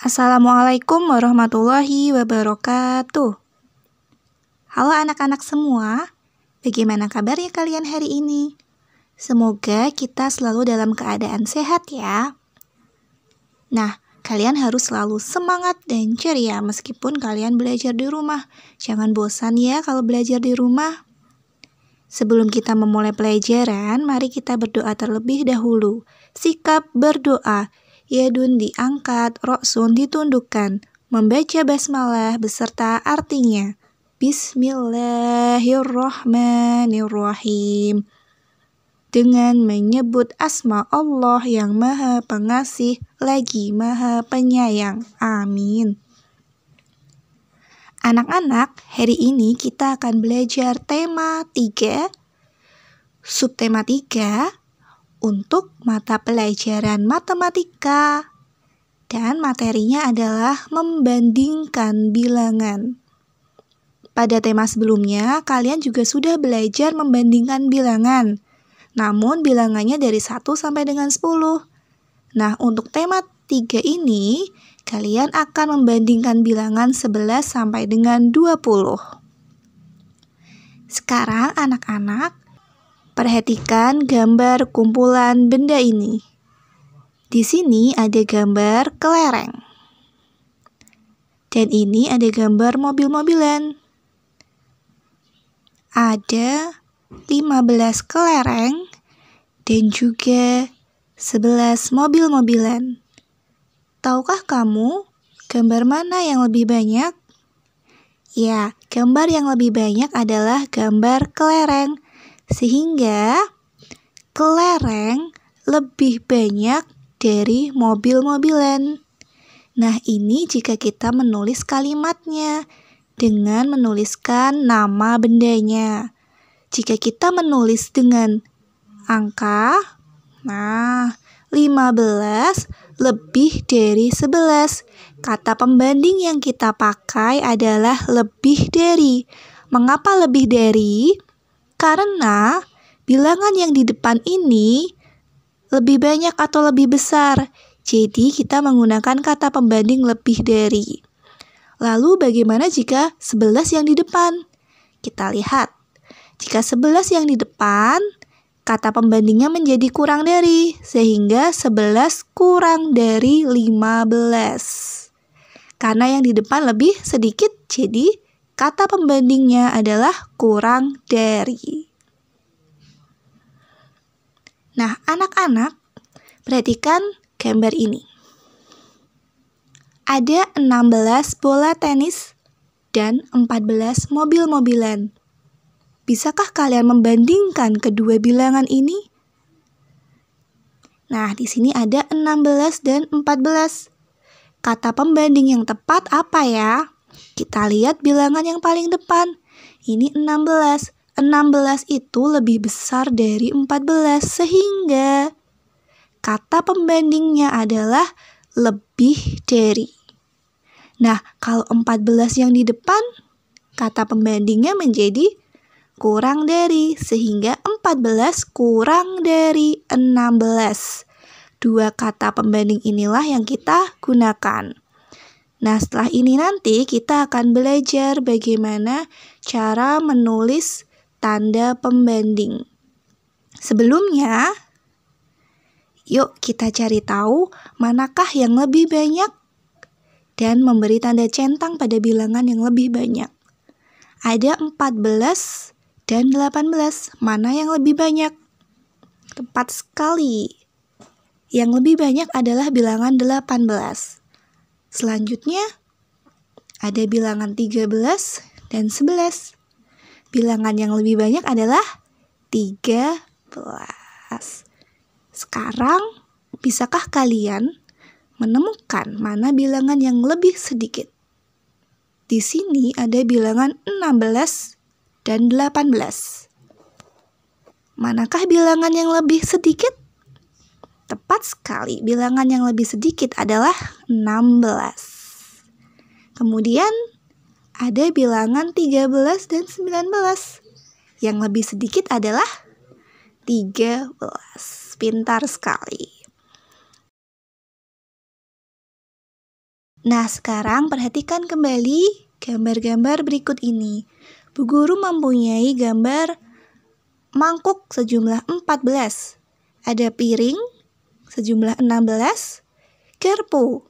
Assalamualaikum warahmatullahi wabarakatuh. Halo anak-anak semua, bagaimana kabarnya kalian hari ini? Semoga kita selalu dalam keadaan sehat ya. Nah, kalian harus selalu semangat dan ceria meskipun kalian belajar di rumah. Jangan bosan ya kalau belajar di rumah. Sebelum kita memulai pelajaran, mari kita berdoa terlebih dahulu. Sikap berdoa. Yadun diangkat, roksun ditundukkan, membaca basmalah beserta artinya. Bismillahirrahmanirrahim. Dengan menyebut asma Allah yang Maha Pengasih lagi Maha Penyayang. Amin. Anak-anak, hari ini kita akan belajar tema 3, subtema 3, untuk mata pelajaran matematika, dan materinya adalah membandingkan bilangan. Pada tema sebelumnya, kalian juga sudah belajar membandingkan bilangan, namun bilangannya dari 1 sampai dengan 10. Nah, untuk tema 3 ini, kalian akan membandingkan bilangan 11 sampai dengan 20. Sekarang anak-anak, perhatikan gambar kumpulan benda ini. Di sini ada gambar kelereng. Dan ini ada gambar mobil-mobilan. Ada 15 kelereng dan juga 11 mobil-mobilan. Tahukah kamu gambar mana yang lebih banyak? Ya, gambar yang lebih banyak adalah gambar kelereng. Sehingga kelereng lebih banyak dari mobil-mobilan. Nah, ini jika kita menulis kalimatnya dengan menuliskan nama bendanya. Jika kita menulis dengan angka, 15 lebih dari 11. Kata pembanding yang kita pakai adalah lebih dari. Mengapa lebih dari? Karena bilangan yang di depan ini lebih banyak atau lebih besar. Jadi kita menggunakan kata pembanding lebih dari. Lalu bagaimana jika 11 yang di depan? Kita lihat. Jika 11 yang di depan, kata pembandingnya menjadi kurang dari. Sehingga 11 kurang dari 15. Karena yang di depan lebih sedikit, jadi kata pembandingnya adalah kurang dari. Nah, anak-anak, perhatikan gambar ini. Ada 16 bola tenis dan 14 mobil-mobilan. Bisakah kalian membandingkan kedua bilangan ini? Nah, di sini ada 16 dan 14. Kata pembanding yang tepat apa ya? Kita lihat bilangan yang paling depan. Ini 16. 16 itu lebih besar dari 14 sehingga kata pembandingnya adalah lebih dari. Nah, kalau 14 yang di depan, kata pembandingnya menjadi kurang dari sehingga 14 kurang dari 16. Dua kata pembanding inilah yang kita gunakan. Nah, setelah ini nanti kita akan belajar bagaimana cara menulis tanda pembanding. Sebelumnya, yuk kita cari tahu manakah yang lebih banyak dan memberi tanda centang pada bilangan yang lebih banyak. Ada 14 dan 18. Mana yang lebih banyak? Tepat sekali. Yang lebih banyak adalah bilangan 18. Selanjutnya, ada bilangan 13 dan 11. Bilangan yang lebih banyak adalah 13. Sekarang, bisakah kalian menemukan mana bilangan yang lebih sedikit? Di sini ada bilangan 16 dan 18. Manakah bilangan yang lebih sedikit? Tepat sekali, bilangan yang lebih sedikit adalah 16. Kemudian ada bilangan 13 dan 19. Yang lebih sedikit adalah 13. Pintar sekali. Nah, sekarang perhatikan kembali gambar-gambar berikut ini. Bu Guru mempunyai gambar mangkuk sejumlah 14. Ada piring sejumlah 16, garpu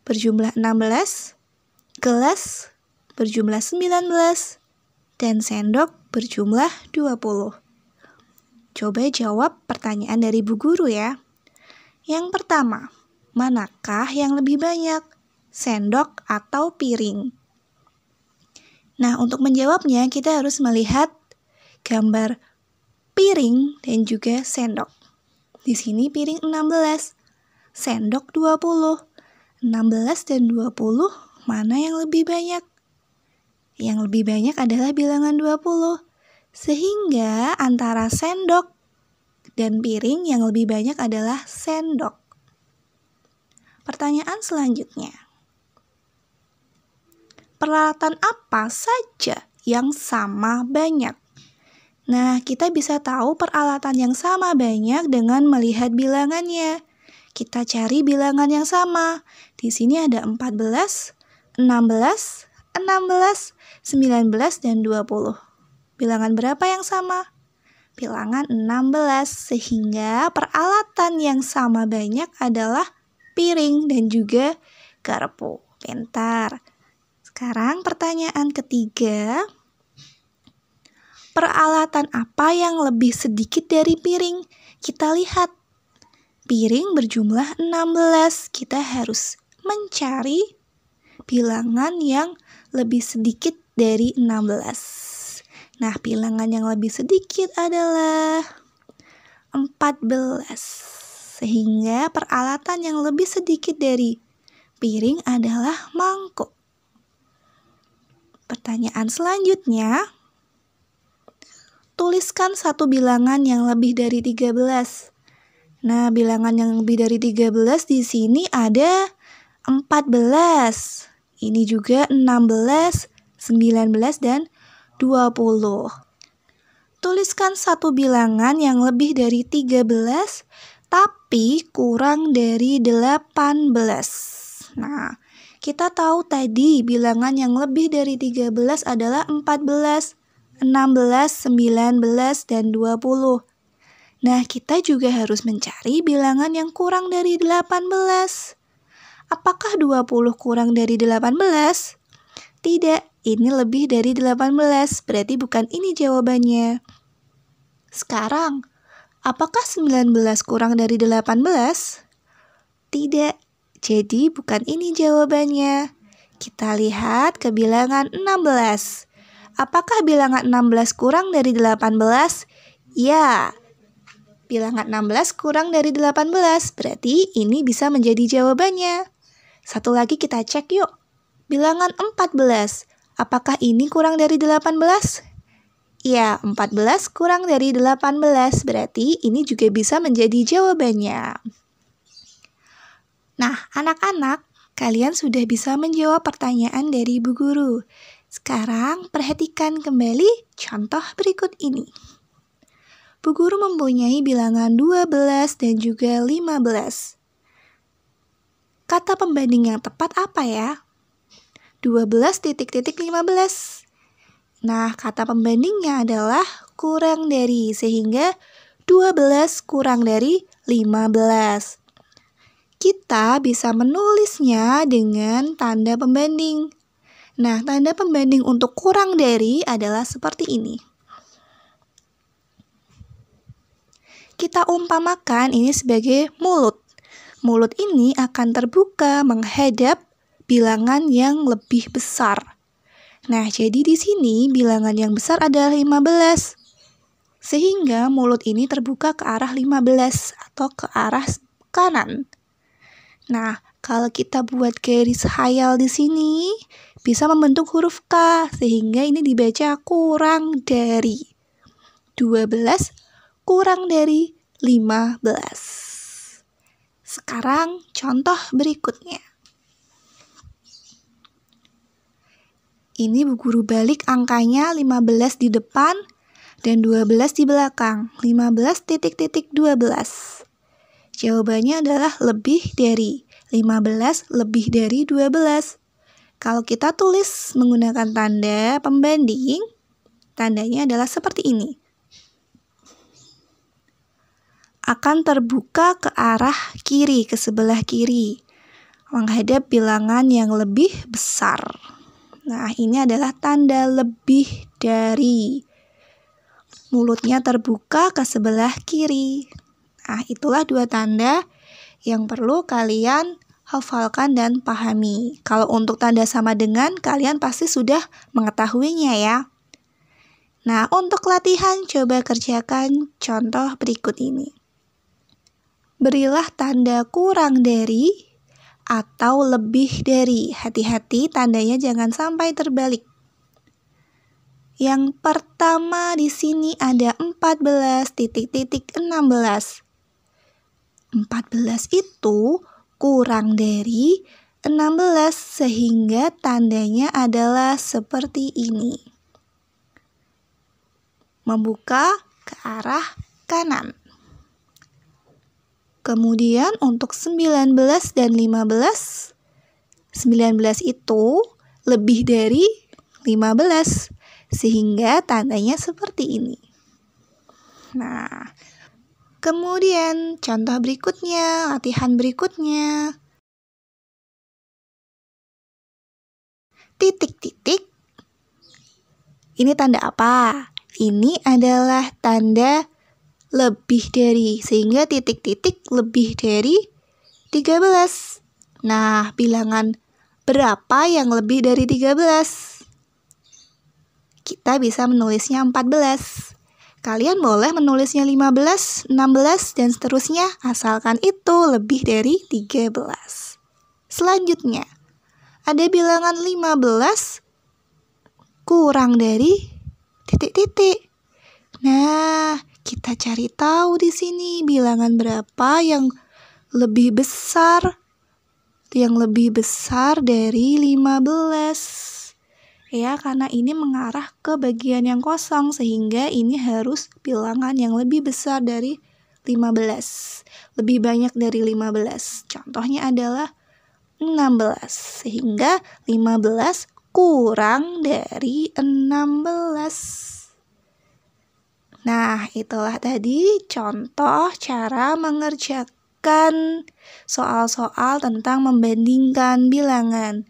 berjumlah 16, gelas berjumlah 19, dan sendok berjumlah 20. Coba jawab pertanyaan dari Bu Guru ya. Yang pertama, manakah yang lebih banyak? Sendok atau piring? Nah, untuk menjawabnya kita harus melihat gambar piring dan juga sendok. Di sini piring 16, sendok 20. 16 dan 20, mana yang lebih banyak? Yang lebih banyak adalah bilangan 20. Sehingga antara sendok dan piring yang lebih banyak adalah sendok. Pertanyaan selanjutnya. Peralatan apa saja yang sama banyak? Nah, kita bisa tahu peralatan yang sama banyak dengan melihat bilangannya. Kita cari bilangan yang sama. Di sini ada 14, 16, 16, 19, dan 20. Bilangan berapa yang sama? Bilangan 16, sehingga peralatan yang sama banyak adalah piring dan juga garpu. Pintar. Sekarang pertanyaan ketiga. Peralatan apa yang lebih sedikit dari piring? Kita lihat. Piring berjumlah 16. Kita harus mencari bilangan yang lebih sedikit dari 16. Nah, bilangan yang lebih sedikit adalah 14. Sehingga peralatan yang lebih sedikit dari piring adalah mangkuk. Pertanyaan selanjutnya, tuliskan satu bilangan yang lebih dari 13. Nah, bilangan yang lebih dari 13 di sini ada 14. Ini juga 16, 19, dan 20. Tuliskan satu bilangan yang lebih dari 13, tapi kurang dari 18. Nah, kita tahu tadi bilangan yang lebih dari 13 adalah 14, 16, 19, dan 20. Nah, kita juga harus mencari bilangan yang kurang dari 18. Apakah 20 kurang dari 18? Tidak, ini lebih dari 18, berarti bukan ini jawabannya. Sekarang, apakah 19 kurang dari 18? Tidak. Jadi bukan ini jawabannya. Kita lihat ke bilangan 16. Apakah bilangan 16 kurang dari 18? Ya. Bilangan 16 kurang dari 18. Berarti ini bisa menjadi jawabannya. Satu lagi kita cek yuk. Bilangan 14. Apakah ini kurang dari 18? Ya, 14 kurang dari 18. Berarti ini juga bisa menjadi jawabannya. Nah, anak-anak, kalian sudah bisa menjawab pertanyaan dari Bu Guru. Sekarang perhatikan kembali contoh berikut ini. Bu Guru mempunyai bilangan 12 dan juga 15. Kata pembanding yang tepat apa ya? 12,15. Nah, kata pembandingnya adalah kurang dari, sehingga 12 kurang dari 15. Kita bisa menulisnya dengan tanda pembanding. Nah, tanda pembanding untuk kurang dari adalah seperti ini. Kita umpamakan ini sebagai mulut. Mulut ini akan terbuka menghadap bilangan yang lebih besar. Nah, jadi di sini bilangan yang besar adalah 15. Sehingga mulut ini terbuka ke arah 15 atau ke arah kanan. Nah, kalau kita buat garis khayal di sini, bisa membentuk huruf K, sehingga ini dibaca kurang dari. 12 kurang dari 15. Sekarang contoh berikutnya. Ini Bu Guru balik angkanya 15 di depan dan 12 di belakang. 15,12. Jawabannya adalah lebih dari. 15 lebih dari 12. Kalau kita tulis menggunakan tanda pembanding, tandanya adalah seperti ini. Akan terbuka ke arah kiri, ke sebelah kiri, menghadap bilangan yang lebih besar. Nah, ini adalah tanda lebih dari. Mulutnya terbuka ke sebelah kiri. Nah, itulah dua tanda yang perlu kalian hafalkan dan pahami. Kalau untuk tanda sama dengan, kalian pasti sudah mengetahuinya ya. Nah, untuk latihan coba kerjakan contoh berikut ini. Berilah tanda kurang dari atau lebih dari. Hati-hati tandanya jangan sampai terbalik. Yang pertama di sini ada 14 16. 14 itu kurang dari 16 sehingga tandanya adalah seperti ini. Membuka ke arah kanan. Kemudian untuk 19 dan 15, 19 itu lebih dari 15 sehingga tandanya seperti ini. Nah, kemudian contoh berikutnya, latihan berikutnya. Titik-titik. Ini tanda apa? Ini adalah tanda lebih dari, sehingga titik-titik lebih dari 13. Nah, bilangan berapa yang lebih dari 13? Kita bisa menulisnya 14. Kalian boleh menulisnya 15, 16, dan seterusnya, asalkan itu lebih dari 13. Selanjutnya, ada bilangan 15 kurang dari titik-titik. Nah, kita cari tahu di sini bilangan berapa yang lebih besar dari 15. Ya, karena ini mengarah ke bagian yang kosong sehingga ini harus bilangan yang lebih besar dari 15. Lebih banyak dari 15. Contohnya adalah 16. Sehingga 15 kurang dari 16. Nah, itulah tadi contoh cara mengerjakan soal-soal tentang membandingkan bilangan.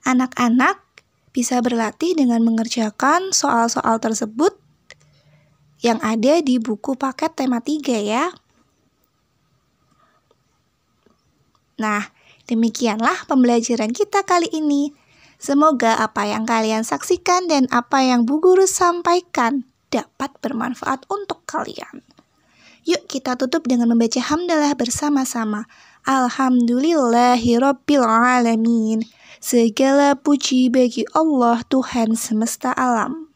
Anak-anak bisa berlatih dengan mengerjakan soal-soal tersebut yang ada di buku paket tema 3 ya. Nah, demikianlah pembelajaran kita kali ini. Semoga apa yang kalian saksikan dan apa yang Bu Guru sampaikan dapat bermanfaat untuk kalian. Yuk kita tutup dengan membaca hamdalah bersama-sama. Alhamdulillahirabbil alamin. Segala puji bagi Allah Tuhan semesta alam.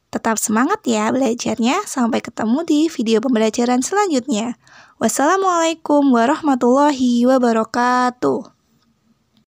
Tetap semangat ya belajarnya. Sampai ketemu di video pembelajaran selanjutnya. Wassalamualaikum warahmatullahi wabarakatuh.